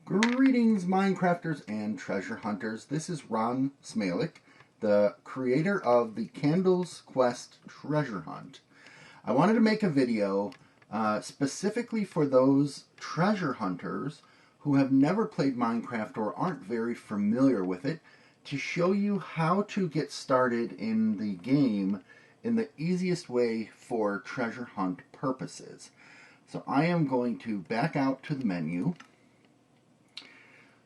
Greetings, Minecrafters and treasure hunters. This is Ron Smalik, the creator of the Candles Quest treasure hunt. I wanted to make a video specifically for those treasure hunters who have never played Minecraft or aren't very familiar with it, to show you how to get started in the game in the easiest way for treasure hunt purposes. So I am going to back out to the menu.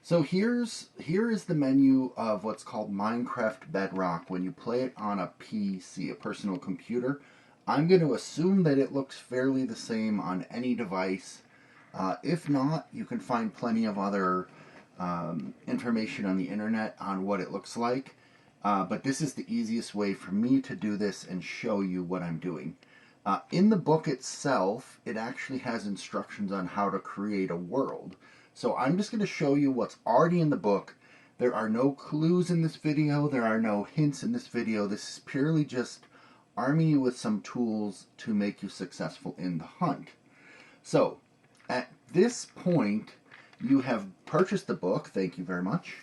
So here is the menu of what's called Minecraft Bedrock when you play it on a PC, a personal computer. I'm going to assume that it looks fairly the same on any device. If not, you can find plenty of other information on the internet on what it looks like. But this is the easiest way for me to do this and show you what I'm doing. In the book itself, it actually has instructions on how to create a world. So I'm just going to show you what's already in the book. There are no clues in this video. There are no hints in this video. This is purely just arming you with some tools to make you successful in the hunt. So at this point, you have purchased the book. Thank you very much.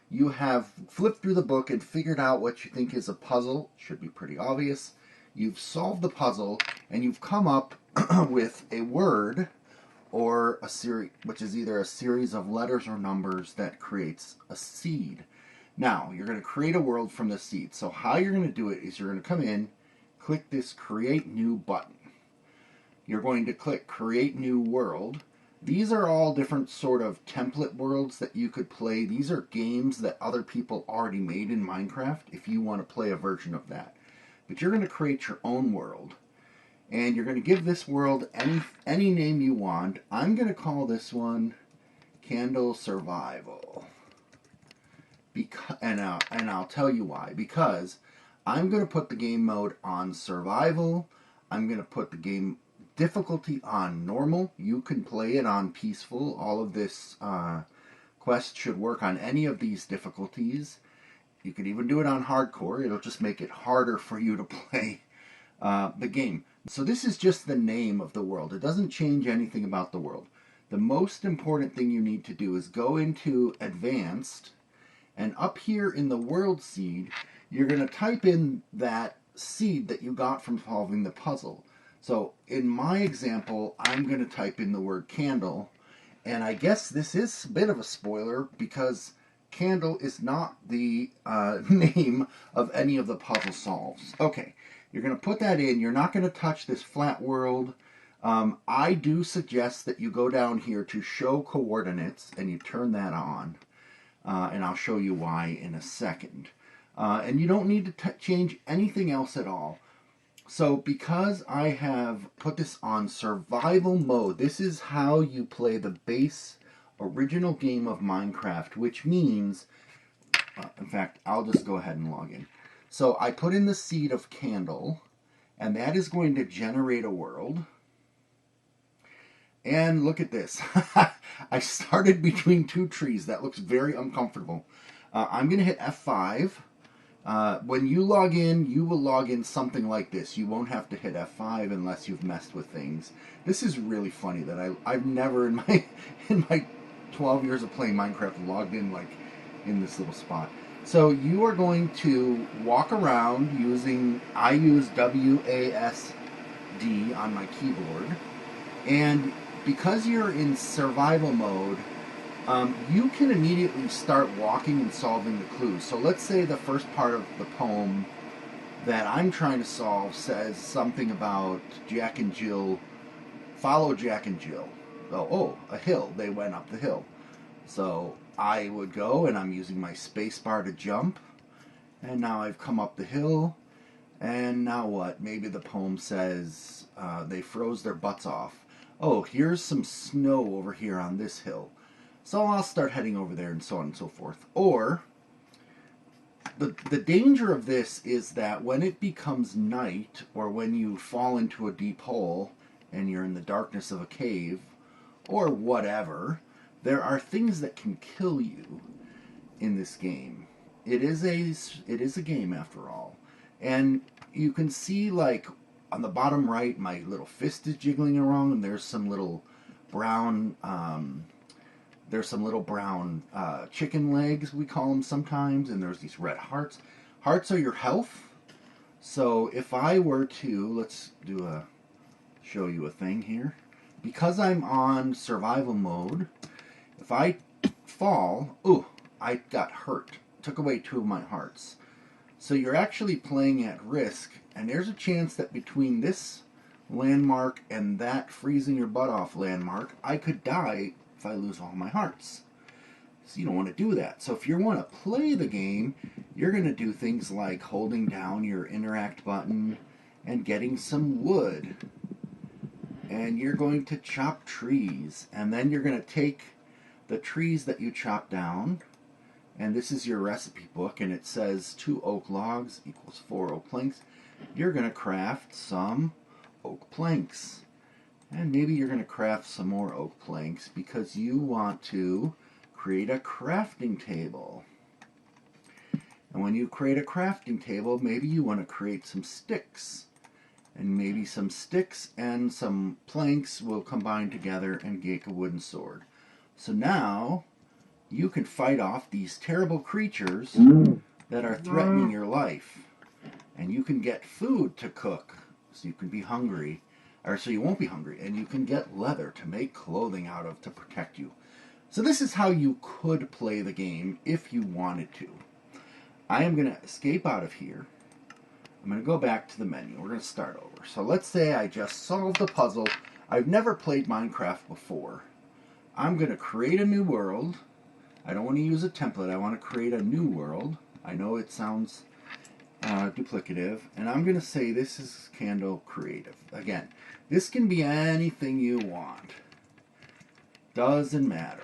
You have flipped through the book and figured out what you think is a puzzle. Should be pretty obvious. You've solved the puzzle and you've come up with a word or a series, which is either a series of letters or numbers that creates a seed. Now, you're going to create a world from the seed. So how you're going to do it is you're going to come in, click this Create New button. You're going to click Create New World. These are all different sort of template worlds that you could play. These are games that other people already made in Minecraft if you want to play a version of that. But you're going to create your own world. And you're going to give this world any name you want. I'm going to call this one Candle Survival. And I'll tell you why. Because I'm going to put the game mode on Survival. I'm going to put the game difficulty on Normal. You can play it on Peaceful. All of this quest should work on any of these difficulties. You could even do it on Hardcore. It'll just make it harder for you to play the game. So this is just the name of the world. It doesn't change anything about the world. The most important thing you need to do is go into Advanced, and up here in the World Seed, you're going to type in that seed that you got from solving the puzzle. So in my example, I'm going to type in the word candle, and I guess this is a bit of a spoiler because candle is not the name of any of the puzzle solves. Okay. You're going to put that in. You're not going to touch this flat world. I do suggest that you go down here to show coordinates and you turn that on. And I'll show you why in a second. And you don't need to change anything else at all. So because I have put this on survival mode, this is how you play the base original game of Minecraft, which means, in fact, I'll just go ahead and log in. So I put in the seed of candle, and that is going to generate a world. And look at this. I started between two trees. That looks very uncomfortable. I'm going to hit F5. When you log in, you will log in something like this. You won't have to hit F5 unless you've messed with things. This is really funny that I've never in my 12 years of playing Minecraft logged in like in this little spot. So you are going to walk around using, I use WASD on my keyboard, and because you're in survival mode, you can immediately start walking and solving the clues. So let's say the first part of the poem that I'm trying to solve says something about Jack and Jill, follow Jack and Jill. Oh, a hill, they went up the hill. So I would go, and I'm using my space bar to jump, and now I've come up the hill, and now what? Maybe the poem says they froze their butts off. Oh, here's some snow over here on this hill. So I'll start heading over there, and so on and so forth. Or, the danger of this is that when it becomes night, or when you fall into a deep hole, and you're in the darkness of a cave, or whatever, there are things that can kill you in this game. It is a game after all. And you can see, like, on the bottom right, my little fist is jiggling around, and there's some little brown There's some little brown chicken legs, we call them sometimes, and there's these red hearts. Hearts are your health. So if I were to, let's show you a thing here. Because I'm on survival mode, if I fall, ooh, I got hurt. Took away 2 of my hearts. So you're actually playing at risk, and there's a chance that between this landmark and that freezing your butt off landmark, I could die if I lose all my hearts. So you don't want to do that. So if you want to play the game, you're going to do things like holding down your interact button and getting some wood. And you're going to chop trees. And then you're going to take the trees that you chop down. And this is your recipe book. And it says 2 oak logs equals 4 oak planks. You're going to craft some oak planks. And maybe you're going to craft some more oak planks because you want to create a crafting table. And when you create a crafting table, maybe you want to create some sticks. And maybe some sticks and some planks will combine together and make a wooden sword. So now you can fight off these terrible creatures that are threatening your life. And you can get food to cook so you can be hungry. Or so you won't be hungry. And you can get leather to make clothing out of to protect you. So this is how you could play the game if you wanted to. I am going to escape out of here. I'm going to go back to the menu. We're going to start over. So let's say I just solved the puzzle. I've never played Minecraft before. I'm going to create a new world. I don't want to use a template. I want to create a new world. I know it sounds duplicative. And I'm going to say this is Candle Creative. Again, this can be anything you want. Doesn't matter.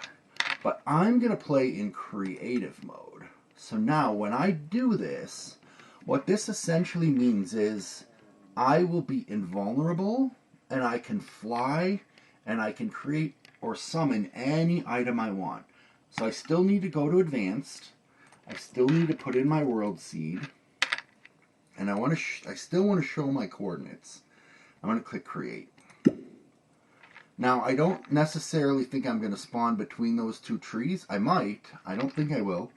But I'm going to play in creative mode. So now when I do this, what this essentially means is I will be invulnerable and I can fly and I can create or summon any item I want. So I still need to go to advanced. I still need to put in my world seed. And I still want to show my coordinates. I'm going to click create. Now, I don't necessarily think I'm going to spawn between those 2 trees. I might. I don't think I will.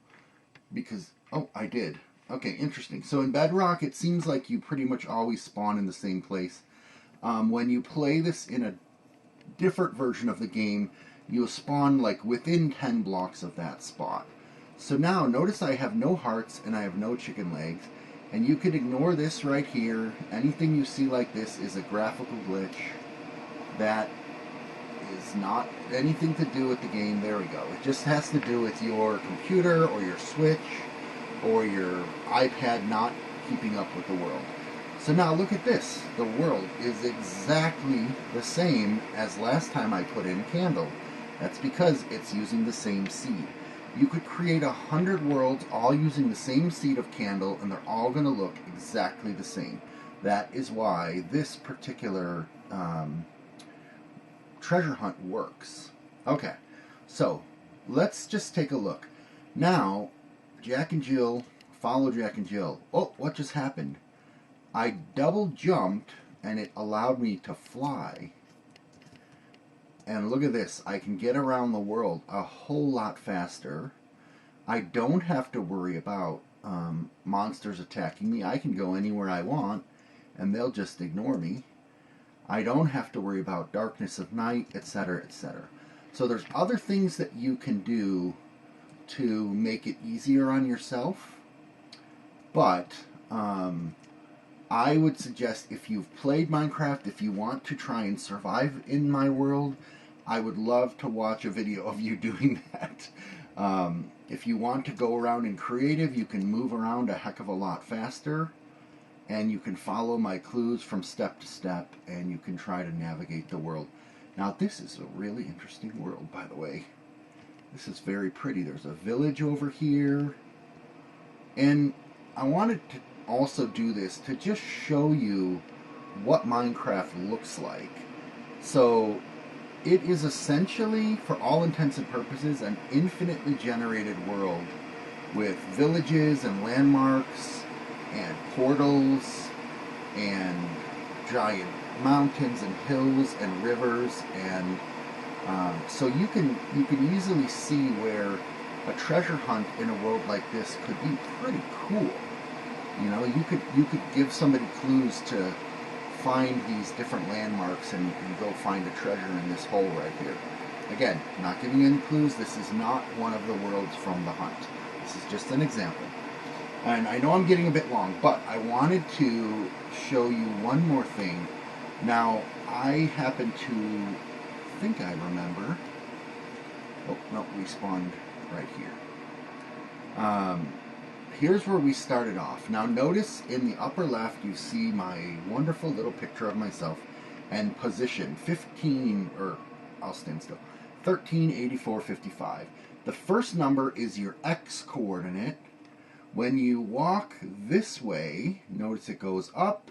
Because, oh, I did. Okay, interesting. So in Bedrock, it seems like you pretty much always spawn in the same place. When you play this in a different version of the game, you'll spawn like within 10 blocks of that spot. So now, notice I have no hearts and I have no chicken legs. And you can ignore this right here. Anything you see like this is a graphical glitch. That is not anything to do with the game. There we go. It just has to do with your computer or your Switch or your iPad not keeping up with the world. So now look at this. The world is exactly the same as last time I put in Candle. That's because it's using the same seed. You could create 100 worlds all using the same seed of Candle and they're all going to look exactly the same. That is why this particular treasure hunt works. Okay, so let's just take a look. Now, Jack and Jill, follow Jack and Jill. Oh, what just happened? I double jumped and it allowed me to fly. And look at this, I can get around the world a whole lot faster. I don't have to worry about monsters attacking me. I can go anywhere I want and they'll just ignore me. I don't have to worry about darkness of night, etc., etc. So there's other things that you can do to make it easier on yourself. But I would suggest if you've played Minecraft, if you want to try and survive in my world, I would love to watch a video of you doing that. If you want to go around in creative, you can move around a heck of a lot faster. And you can follow my clues from step to step, and you can try to navigate the world. Now, this is a really interesting world, by the way. This is very pretty. There's a village over here. And I wanted to also do this to just show you what Minecraft looks like. So, it is essentially, for all intents and purposes, an infinitely generated world with villages and landmarks and portals and giant mountains and hills and rivers and So you can easily see where a treasure hunt in a world like this could be pretty cool. You know, you could give somebody clues to find these different landmarks and go find a treasure in this hole right here. Again, not giving you any clues. This is not one of the worlds from the hunt. This is just an example. And I know I'm getting a bit long, but I wanted to show you one more thing. Now, I happen to think I remember. Oh, no, we spawned right here. Here's where we started off. Now notice in the upper left you see my wonderful little picture of myself and position 15, or I'll stand still, 138455. The first number is your x coordinate. When you walk this way, notice it goes up,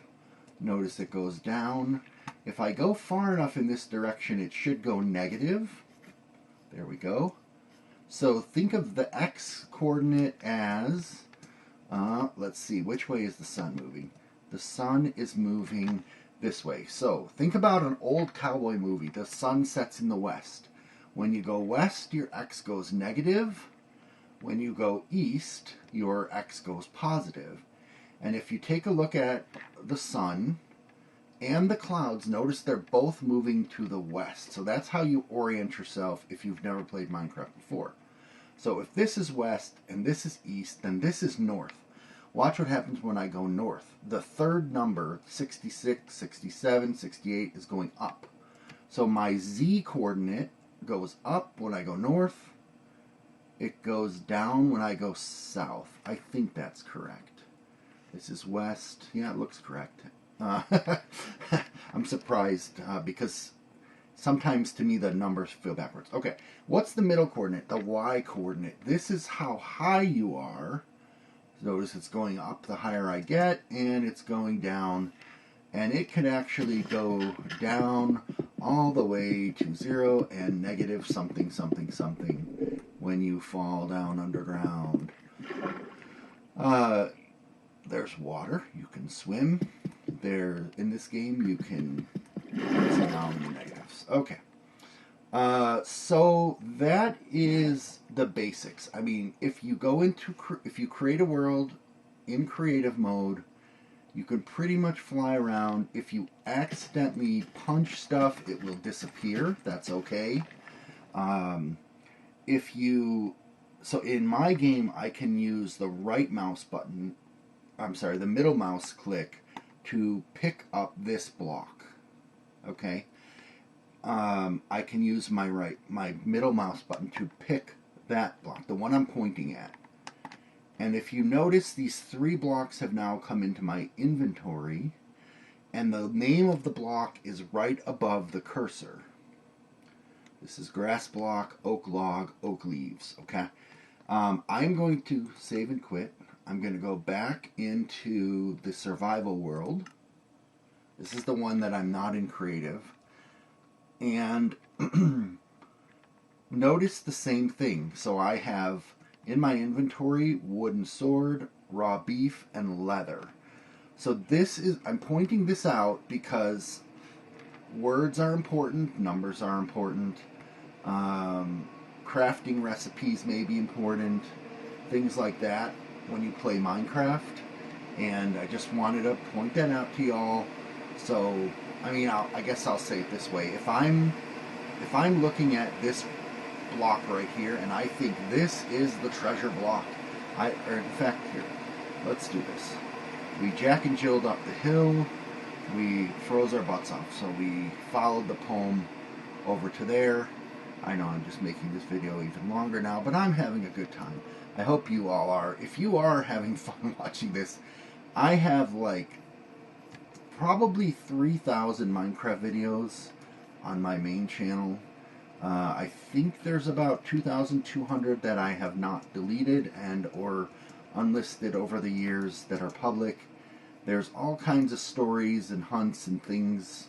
notice it goes down. If I go far enough in this direction, it should go negative. There we go. So think of the x coordinate as, let's see, which way is the sun moving? The sun is moving this way. So think about an old cowboy movie. The sun sets in the west. When you go west, your x goes negative. When you go east, your x goes positive. And if you take a look at the sun and the clouds, notice they're both moving to the west. So that's how you orient yourself if you've never played Minecraft before. So if this is west and this is east, then this is north. Watch what happens when I go north. The third number, 66, 67, 68, is going up. So my z coordinate goes up when I go north. It goes down when I go south. I think that's correct. This is west. Yeah, it looks correct. I'm surprised because sometimes to me the numbers feel backwards. Okay, what's the middle coordinate? The y coordinate. This is how high you are. Notice it's going up the higher I get, and it's going down. And it can actually go down all the way to 0 and negative something, something, something when you fall down underground. There's water. You can swim. There, in this game, you can see down the negatives. Okay. So that is the basics. I mean, if you go into, if you create a world in creative mode, you can pretty much fly around. If you accidentally punch stuff, it will disappear. That's okay. So in my game, I can use the right mouse button, the middle mouse click to pick up this block. Okay. I can use my middle mouse button to pick that block, the one I'm pointing at. And if you notice, these 3 blocks have now come into my inventory, and the name of the block is right above the cursor. This is grass block, oak log, oak leaves, okay? I'm going to save and quit. I'm going to go back into the survival world. This is the one that I'm not in creative. And notice the same thing. So I have in my inventory wooden sword, raw beef, and leather. So this is, I'm pointing this out because words are important, numbers are important, crafting recipes may be important, things like that when you play Minecraft. And I just wanted to point that out to y'all. So I mean, I guess I'll say it this way: if I'm looking at this block right here, and I think this is the treasure block, or in fact, here, let's do this. We Jack and Jilled up the hill. We froze our butts off, so we followed the poem over to there. I know I'm just making this video even longer now, but I'm having a good time. I hope you all are. If you are having fun watching this, I have like probably 3,000 Minecraft videos on my main channel. I think there's about 2,200 that I have not deleted and or unlisted over the years that are public. There's all kinds of stories and hunts and things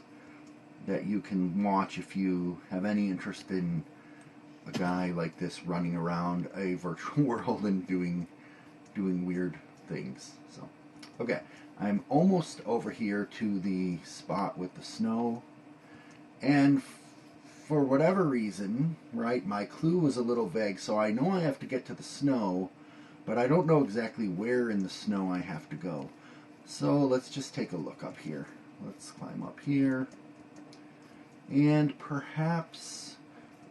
that you can watch if you have any interest in a guy like this running around a virtual world and doing weird things. So, okay, I'm almost over here to the spot with the snow, and for whatever reason, right, my clue was a little vague, so I know I have to get to the snow, but I don't know exactly where in the snow I have to go. So let's just take a look up here. Let's climb up here. And perhaps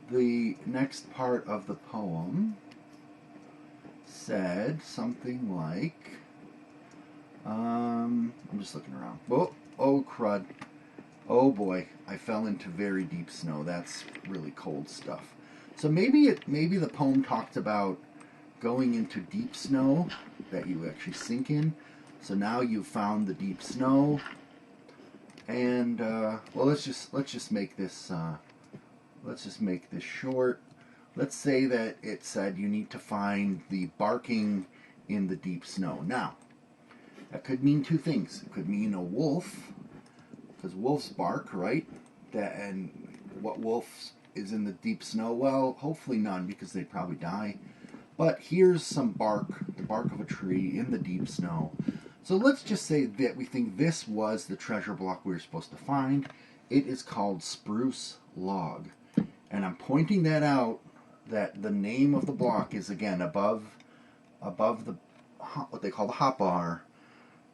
the next part of the poem said something like, I'm just looking around. Oh crud. Oh boy, I fell into very deep snow. That's really cold stuff. So maybe the poem talked about going into deep snow that you actually sink in. So now you've found the deep snow, and well, let's just make this short. Let's say that it said you need to find the barking in the deep snow. Now, that could mean two things. It could mean a wolf, because wolves bark, right? And what wolf is in the deep snow? Well, hopefully none, because they'd probably die. But here's some bark, the bark of a tree in the deep snow. So let's just say that we think this was the treasure block we were supposed to find. It is called spruce log. And I'm pointing that out, that the name of the block is, again, above the what they call the hotbar,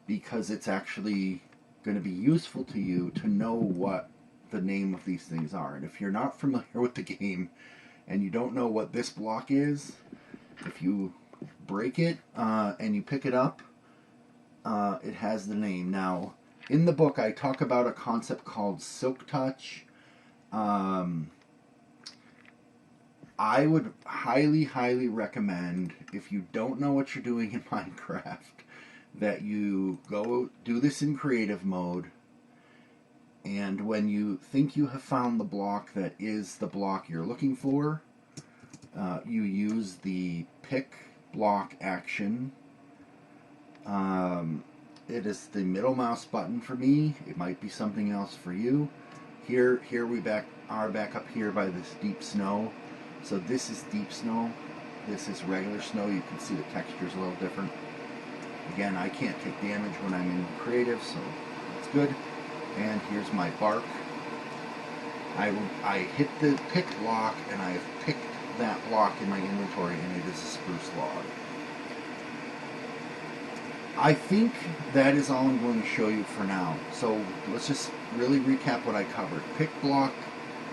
because it's actually going to be useful to you to know what the name of these things are. And if you're not familiar with the game and you don't know what this block is, if you break it and you pick it up, it has the name. Now, in the book, I talk about a concept called silk touch. I would highly, highly recommend, if you don't know what you're doing in Minecraft, that you go do this in creative mode, and when you think you have found the block that is the block you're looking for, you use the pick block action. It is the middle mouse button for me. It might be something else for you. Here we are back up here by this deep snow. So this is deep snow. This is regular snow. You can see the texture's a little different. Again, I can't take damage when I'm in creative, so that's good. And here's my bark. I hit the pick block, and I have picked that block in my inventory, and it is a spruce log. I think that is all I'm going to show you for now. So let's just really recap what I covered. Pick block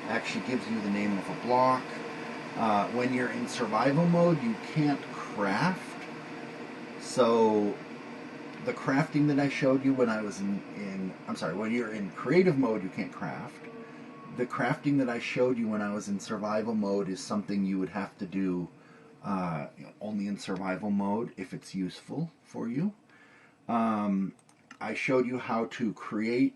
actually gives you the name of a block. When you're in survival mode, you can't craft. So the crafting that I showed you when I was when you're in creative mode, you can't craft. The crafting that I showed you when I was in survival mode is something you would have to do only in survival mode if it's useful for you. I showed you how to create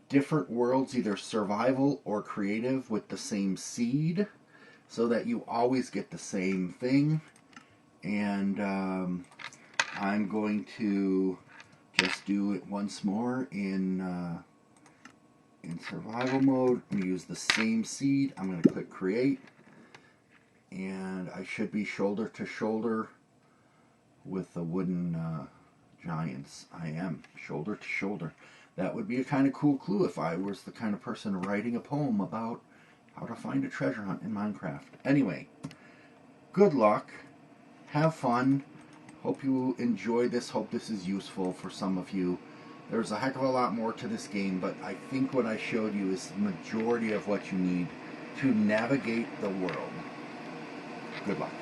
different worlds, either survival or creative, with the same seed, so that you always get the same thing. And I'm going to just do it once more in survival mode. I'm going to use the same seed. I'm going to click create, and I should be shoulder to shoulder with the wooden giants. I am shoulder to shoulder. That would be a kind of cool clue if I was the kind of person writing a poem about how to find a treasure hunt in Minecraft. Anyway, good luck. Have fun. Hope you enjoy this. Hope this is useful for some of you. There's a heck of a lot more to this game, but I think what I showed you is the majority of what you need to navigate the world. Good luck.